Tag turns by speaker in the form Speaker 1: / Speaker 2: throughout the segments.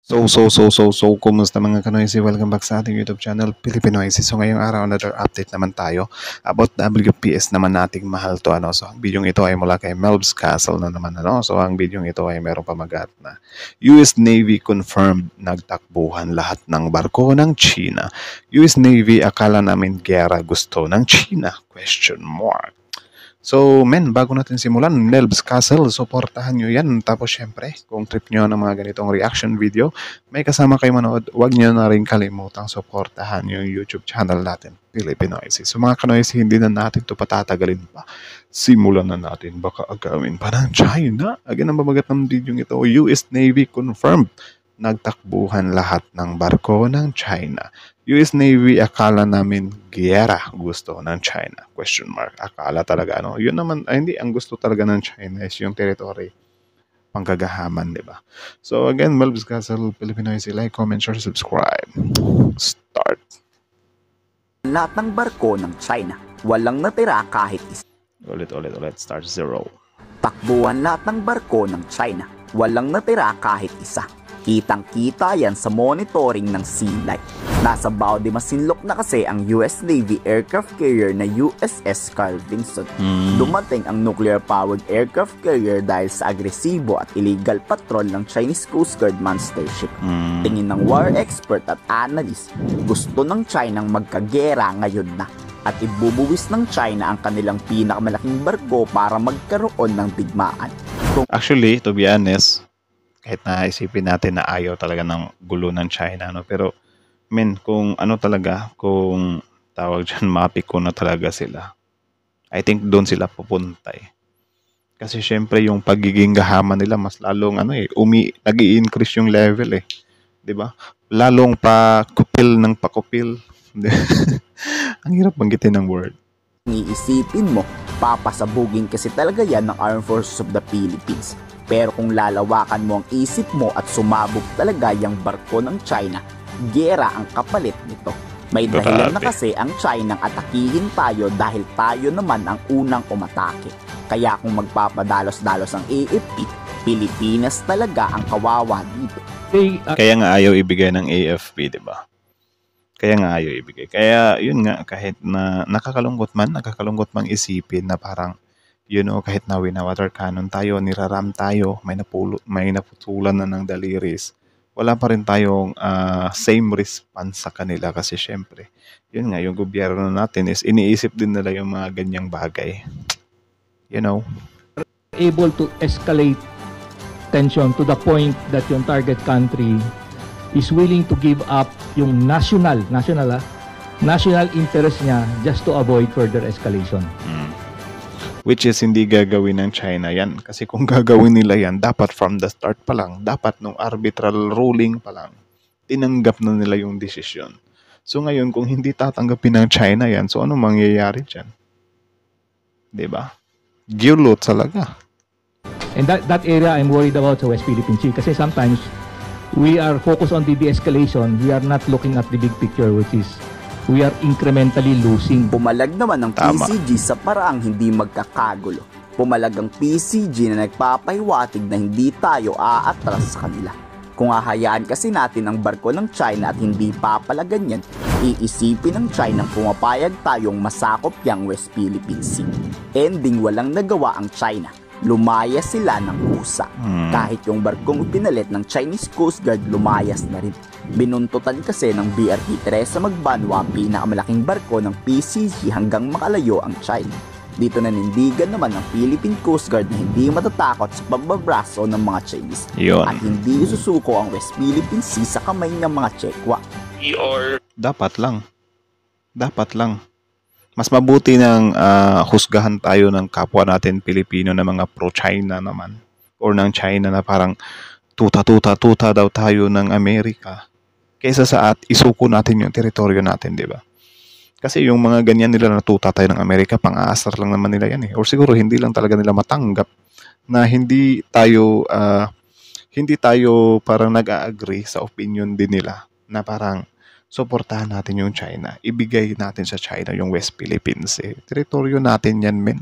Speaker 1: Kumusta mga Kanoysi? Welcome back sa ating YouTube channel, Pilipinoysi. So, ngayong araw, another update naman tayo about WPS naman nating mahal to, ano. So, ang video ito ay mula kay Melbs Castle na naman, ano. So, ang video ito ay meron pamagat na US Navy confirmed nagtakbuhan lahat ng barko ng China. US Navy, akala namin gera gusto ng China? Question mark. So, bago natin simulan, Melbs Castle, supportahan nyo yan. Tapos, syempre, kung trip nyo ng mga ganitong reaction video, may kasama kayo manood, huwag nyo na rin kalimutang supportahan yung YouTube channel natin, Pilipinoysi. So, mga Kanoysi, hindi na natin ito patatagalin pa. Simulan na natin, baka agawin pa ng China. Again, ang pamagat ng video ito, US Navy confirmed nagtakbuhan lahat ng barko ng China. US Navy, akala namin giyera gusto ng China? Question mark. Akala talaga, ano? Yun naman, hindi, ang gusto talaga ng China is yung territory, panggagahaman, di ba? So again, Melbs Castle, Pilipinoysi, like, comment, share, subscribe. Start.
Speaker 2: Lahat ng barko ng China, walang natira kahit isa.
Speaker 1: Ulit, start 0.
Speaker 2: Takbuhan lahat ng barko ng China, walang natira kahit isa. Kitang-kita yan sa monitoring ng sea light. Nasa Bao de Masinloc na kasi ang US Navy aircraft carrier na USS Carl Vinson. Dumating ang nuclear-powered aircraft carrier dahil sa agresibo at illegal patrol ng Chinese Coast Guard monster ship. Tingin ng war expert at analyst, gusto ng China magkagera ngayon na at ibubuwis ng China ang kanilang pinakamalaking barko para magkaroon ng digmaan.
Speaker 1: Actually, to be honest, kahit na isipin natin na ayaw talaga ng gulo ng China, no? Pero kung ano talaga, kung tawag dyan, mapiko na talaga sila, I think doon sila pupunta eh. Kasi syempre yung pagiging gahaman nila mas lalong nag-i-increase yung level eh. 'Di ba? Lalong pakupil ng pakupil. Ang hirap banggitin ng word.
Speaker 2: Iisipin mo, papasabugin kasi talaga yan ng Armed Forces of the Philippines. Pero kung lalawakan mo ang isip mo at sumabog talaga yung barko ng China, gera ang kapalit nito. May dahilan na kasi ang China ang atakihin tayo dahil tayo naman ang unang umatake. Kaya kung magpapadalos-dalos ang AFP, Pilipinas talaga ang kawawa dito.
Speaker 1: Kaya nga ayaw ibigay ng AFP, di ba? Kaya nga ayaw ibigay. Kaya yun nga, kahit na nakakalungkot man isipin na parang, kahit na wina-water cannon tayo, niraram tayo, may naputulan na ng daliris, wala pa rin tayong same response sa kanila kasi syempre, yun nga, yung gobyerno natin is iniisip din nila yung mga ganyang bagay.
Speaker 3: Able to escalate tension to the point that yung target country is willing to give up yung national interest niya just to avoid further escalation.
Speaker 1: Which is hindi gagawin ng China yan. Kasi kung gagawin nila yan, dapat from the start pa lang, dapat nung arbitral ruling pa lang, tinanggap na nila yung desisyon. So ngayon, kung hindi tatanggapin ng China yan, so ano mangyayari dyan? Diba? Gilot talaga.
Speaker 3: And that area I'm worried about sa West Philippine Sea kasi sometimes we are focused on the de-escalation, we are not looking at the big picture, which is we are incrementally losing.
Speaker 2: Pumalag naman ang PCG sa paraang hindi magkakagulo. Pumalag ang PCG na nagpapahiwatig na hindi tayo aatras sa kanila. Kung hahayaan kasi natin ang barko ng China at hindi papalagan yan, iisipin ng China pumapayag tayong masakop yang West Philippine Sea. Ending walang nagawa ang China. Lumaya sila ng kusa. Kahit yung barkong pinalit ng Chinese Coast Guard, lumayas na rin. Binuntutan kasi ng BRP Teresa Magbanwa ang pinakamalaking barko ng PCG hanggang makalayo ang China. Dito nanindigan naman ng Philippine Coast Guard na hindi matatakot sa pagbabraso ng mga Chinese. At hindi susuko ang West Philippine Sea sa kamay ng mga Chekwa.
Speaker 1: Dapat lang. Mas mabuti ng husgahan tayo ng kapwa natin Pilipino na mga pro-China naman. Or ng China na parang tuta daw tayo ng Amerika. Kaysa sa isuko natin yung teritoryo natin, di ba? Kasi yung mga ganyan nila na tuta tayo ng Amerika, pang-aasar lang naman nila yan eh. Or siguro hindi lang talaga nila matanggap na hindi tayo parang nag-a-agree sa opinion din nila na parang suportahan natin yung China. Ibigay natin sa China yung West Philippines. Teritoryo natin yan, men.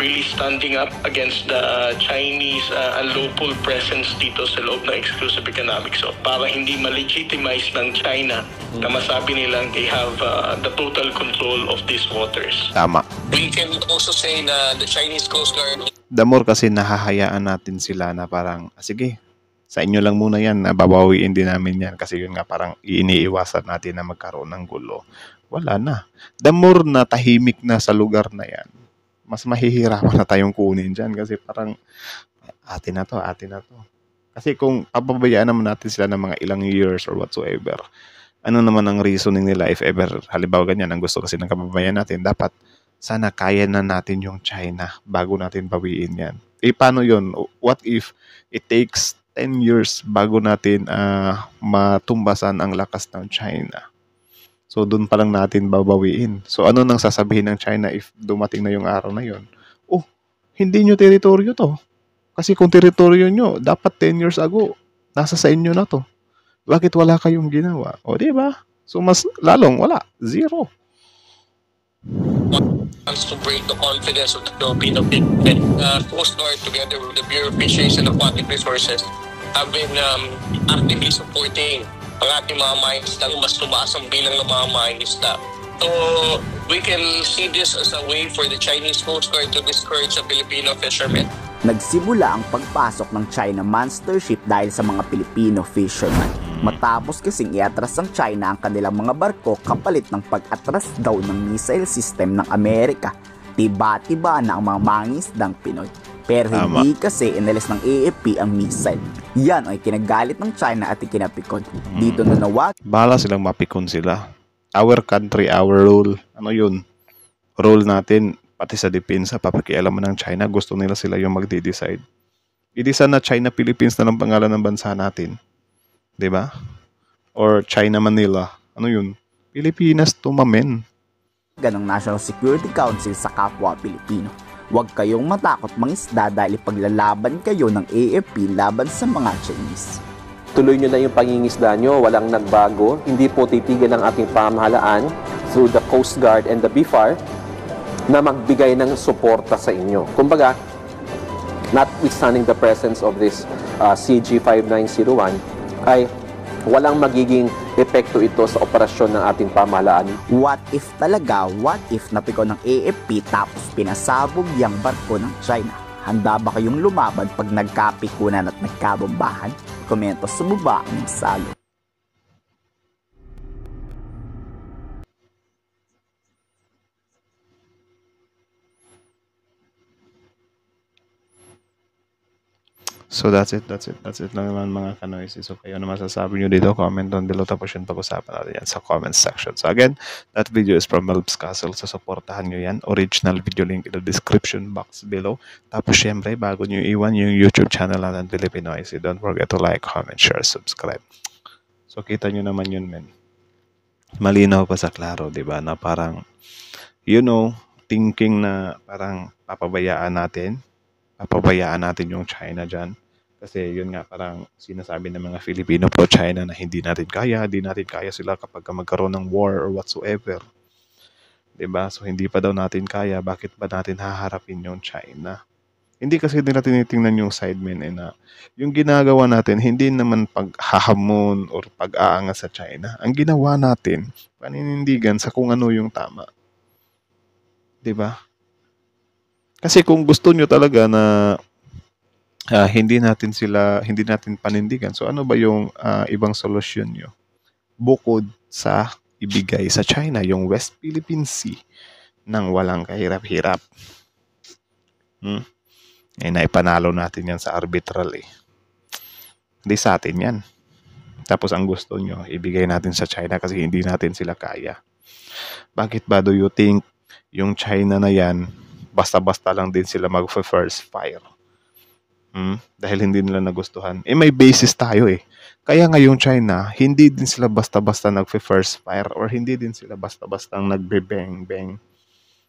Speaker 4: really standing up against the Chinese unlawful presence dito sa loob ng exclusive economic zone para hindi ma-legitimize ng China na masabi nilang they have the total control of these waters.
Speaker 1: Tama.
Speaker 5: We can also say na the Chinese Coast Guard.
Speaker 1: The more kasi nahahayaan natin sila na parang, sige, sa inyo lang muna yan, babawiin din namin yan. Kasi yun nga parang iniiwasan natin na magkaroon ng gulo. Wala na. The more na tahimik na sa lugar na yan, mas mahihirapan na tayong kunin dyan. Kasi parang, atin na to. Kasi kung papabayaan naman natin sila ng mga ilang years or whatsoever, ano naman ang reasoning nila if ever, halimbawa ganyan, ang gusto kasi ng kababayan natin, dapat sana kaya na natin yung China bago natin bawiin yan. Paano yun? What if it takes 10 years bago natin matumbasan ang lakas ng China? So, doon pa lang natin babawiin. So, ano nang sasabihin ng China if dumating na yung araw na yun? Oh, hindi nyo teritoryo to. Kasi kung teritoryo nyo, dapat 10 years ago, nasa sa inyo na to. Bakit wala kayong ginawa? O, diba? So, mas lalong wala. Zero.
Speaker 5: Wants to break the confidence of the Filipino Coast Guard together with the Bureau of Fisheries and Aquatic Resources have been actively supporting ang ating mga mangisda, mas tumaas ang bilang ng mga mangisda. So, we can see this as a way for the Chinese Coast Guard to discourage the Filipino fishermen.
Speaker 2: Nagsimula ang pagpasok ng China monster ship dahil sa mga Pilipino fishermen. Matapos kasing iatras ng China ang kanilang mga barko kapalit ng pag-atras daw ng missile system ng Amerika. Tiba-tiba na ang mga mangisdang Pinoy. Pero hindi kasi inalis ng AFP ang missile. Yan ay kinagalit ng China at ikinapikon. Dito na nawag.
Speaker 1: Bahala silang mapikon sila. Our country, our rule. Ano yun? Rule natin, pati sa depensa, papakialaman ng China, gusto nila sila yung magde-decide. Hindi sana China Philippines na lang pangalan ng bansa natin. 'Di ba? Or China Manila. Ano yun? Pilipinas tumamen.
Speaker 2: Ng National Security Council sa kapwa Pilipino. Huwag kayong matakot mangisda dahil paglalaban kayo ng AFP laban sa mga Chinese.
Speaker 6: Tuloy nyo na yung pangingisda nyo, walang nagbago. Hindi po titigil ang ating pamahalaan through the Coast Guard and the BFAR na magbigay ng suporta sa inyo. Kumbaga, notwithstanding the presence of this CG-5901, ay walang magiging epekto ito sa operasyon ng ating pamahalaan.
Speaker 2: What if napikon ng AFP tapos pinasabog yung barko ng China? Handa ba kayong lumaban pag nagkapikunan at nagkabombahan? Komento sa baba ng salo.
Speaker 1: So that's it lang naman mga kanoises. So kayo na masasabi nyo dito, comment down below, tapos yun pag-usapan natin yan sa comment section. So again, that video is from Melbs Castle. So supportahan nyo yan. Original video link in the description box below. Tapos syempre, bago nyo iwan yung YouTube channel natin Pilipinoise, don't forget to like, comment, share, subscribe. So kita nyo naman yun, men. Malinaw pa sa klaro, di ba? Na parang, thinking na parang papabayaan natin yung China dyan. Kasi yun nga parang sinasabi ng mga Filipino pro-China na hindi natin kaya sila kapag magkaroon ng war or whatsoever. 'Di ba? So hindi pa daw natin kaya, bakit ba natin haharapin yung China? Hindi kasi nila tinitingnan yung sidemen na yung ginagawa natin hindi naman paghahamon or pag-aangas sa China. Ang ginawa natin, paninindigan sa kung ano yung tama. 'Di ba? Kasi kung gusto nyo talaga na hindi natin panindigan, so ano ba yung ibang solusyon nyo? Bukod sa ibigay sa China yung West Philippine Sea nang walang kahirap-hirap. Naipanalo natin yan sa arbitral eh. Hindi sa atin yan. Tapos ang gusto nyo, ibigay natin sa China kasi hindi natin sila kaya. Bakit ba do you think yung China na yan, basta-basta lang din sila mag-first fire? Dahil hindi nila nagustuhan. May basis tayo eh. Kaya ngayong China, hindi din sila basta-basta nag-first fire or hindi din sila basta-basta nagbe-bang-bang.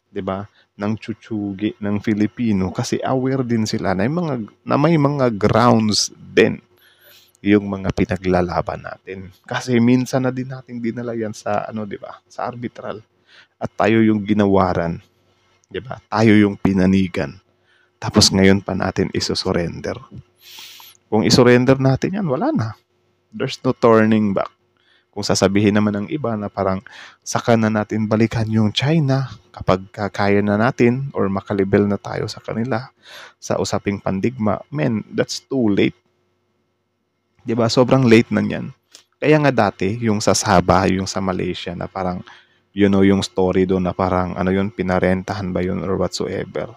Speaker 1: 'Di ba? Nang chuchugi ng Filipino kasi aware din sila na may mga grounds din yung mga pinaglalaban natin. Kasi minsan na din natin dinala yan sa 'di ba? Sa arbitral. At tayo yung ginawaran. 'Di ba? Tayo yung pinanigan. Tapos ngayon pa natin iso-surrender. Kung isurrender natin yan, wala na. There's no turning back. Kung sasabihin naman ng iba na parang saka na natin balikan yung China kapag kaya na natin or makalibel na tayo sa kanila sa usaping pandigma, men, that's too late. 'Di ba? Sobrang late na niyan. Kaya nga dati, yung sa Sabah, yung sa Malaysia na parang, yung story doon na parang, pinarentahan ba yun or whatsoever.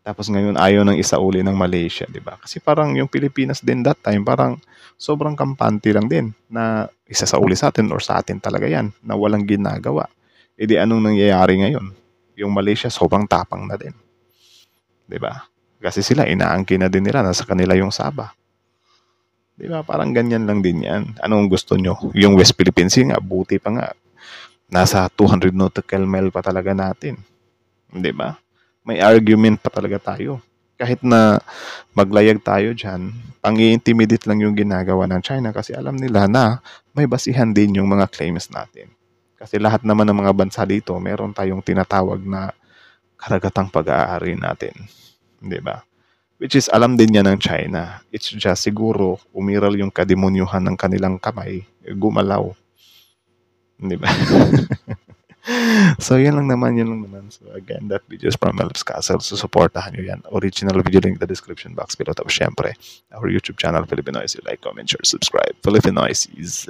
Speaker 1: Tapos ngayon ayaw ng isauli ng Malaysia, 'di ba? Kasi parang yung Pilipinas din that time, parang sobrang kampante lang din na isasauli sa atin or sa atin talaga yan, na walang ginagawa. E di anong nangyayari ngayon? Yung Malaysia sobrang tapang na din. 'Di ba? Kasi sila inaangkin na din nila na sa kanila yung Sabah. 'Di ba? Parang ganyan lang din yan. Anong gusto nyo? Yung West Philippine Sea nga, buti pa nga. Nasa 200 nautical mile pa talaga natin. 'Di ba? May argument pa talaga tayo. Kahit na maglayag tayo dyan, pang-i-intimidate lang yung ginagawa ng China kasi alam nila na may basihan din yung mga claims natin. Kasi lahat naman ng mga bansa dito, meron tayong tinatawag na karagatang pag-aari natin. 'Di ba? Which is alam din niya ng China. It's just siguro umiral yung kademonyuhan ng kanilang kamay, gumalaw. 'Di ba? So, yun lang naman. So, again, that video is from Melbs Castle. So, supportahan nyo yan. Original video link in the description box below. Tapos, syempre, our YouTube channel, Filipinoise. Like, comment, share, subscribe. Filipinoise is